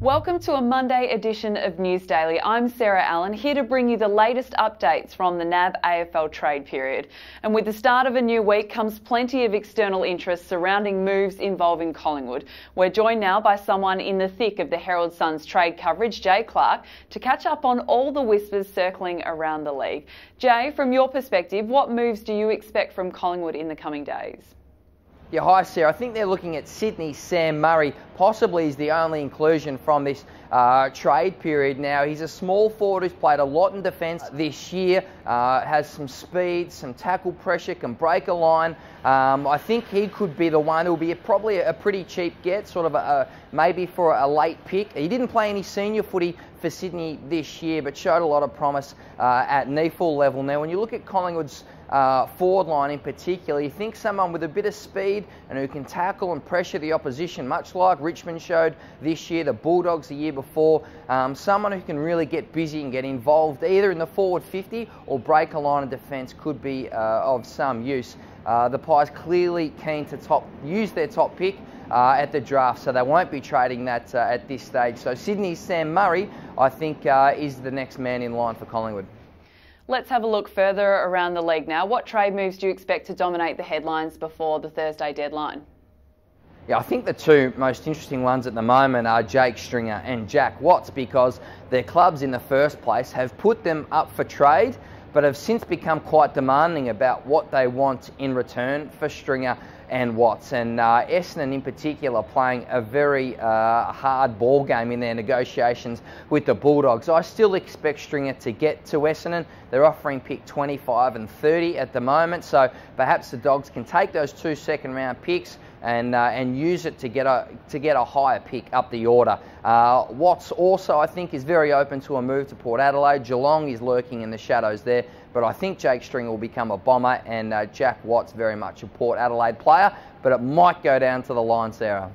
Welcome to a Monday edition of News Daily. I'm Sarah Allen, here to bring you the latest updates from the NAB AFL Trade Period. And with the start of a new week comes plenty of external interest surrounding moves involving Collingwood. We're joined now by someone in the thick of the Herald Sun's trade coverage, Jay Clark, to catch up on all the whispers circling around the league. Jay, from your perspective, what moves do you expect from Collingwood in the coming days? Yeah, hi Sarah. I think they're looking at Sydney's Sam Murray, possibly is the only inclusion from this trade period. Now, he's a small forward who's played a lot in defence this year, has some speed, some tackle pressure, can break a line. I think he could be the one who'll be probably a pretty cheap get, sort of maybe for a late pick. He didn't play any senior footy for Sydney this year, but showed a lot of promise at NAFL level. Now, when you look at Collingwood's forward line in particular, you think someone with a bit of speed and who can tackle and pressure the opposition, much like Richmond showed this year, the Bulldogs the year before. Someone who can really get busy and get involved either in the forward 50 or break a line of defence could be of some use. The Pies clearly keen to use their top pick at the draft, so they won't be trading that at this stage. So Sydney's Sam Murray, I think, is the next man in line for Collingwood. Let's have a look further around the league now. What trade moves do you expect to dominate the headlines before the Thursday deadline? Yeah, I think the two most interesting ones at the moment are Jake Stringer and Jack Watts, because their clubs in the first place have put them up for trade, but have since become quite demanding about what they want in return for Stringer and Watts. And Essendon in particular playing a very hard ball game in their negotiations with the Bulldogs. I still expect Stringer to get to Essendon. They're offering pick 25 and 30 at the moment, so perhaps the Dogs can take those 2 second-round picks and use it to get a higher pick up the order. Watts also, I think, is very open to a move to Port Adelaide. Geelong is lurking in the shadows there, but I think Jake Stringer will become a Bomber and Jack Watts very much a Port Adelaide player, but it might go down to the line, Sarah.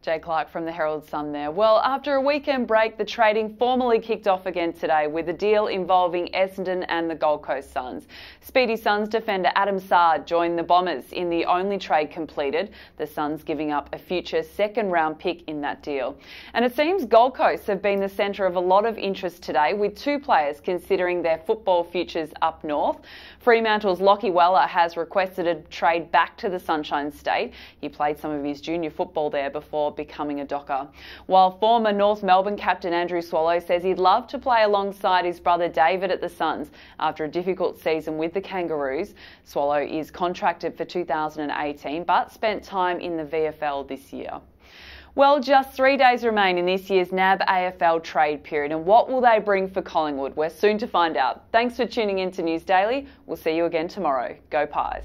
Jay Clark from the Herald Sun there. Well, after a weekend break, the trading formally kicked off again today with a deal involving Essendon and the Gold Coast Suns. Speedy Suns defender Adam Saad joined the Bombers in the only trade completed, the Suns giving up a future second-round pick in that deal. And it seems Gold Coast have been the centre of a lot of interest today, with two players considering their football futures up north. Fremantle's Lockie Weller has requested a trade back to the Sunshine State. He played some of his junior football there before becoming a Docker. While former North Melbourne captain Andrew Swallow says he'd love to play alongside his brother David at the Suns after a difficult season with the Kangaroos. Swallow is contracted for 2018 but spent time in the VFL this year. Well, just 3 days remain in this year's NAB AFL Trade Period, and what will they bring for Collingwood? We're soon to find out. Thanks for tuning in to News Daily. We'll see you again tomorrow. Go Pies.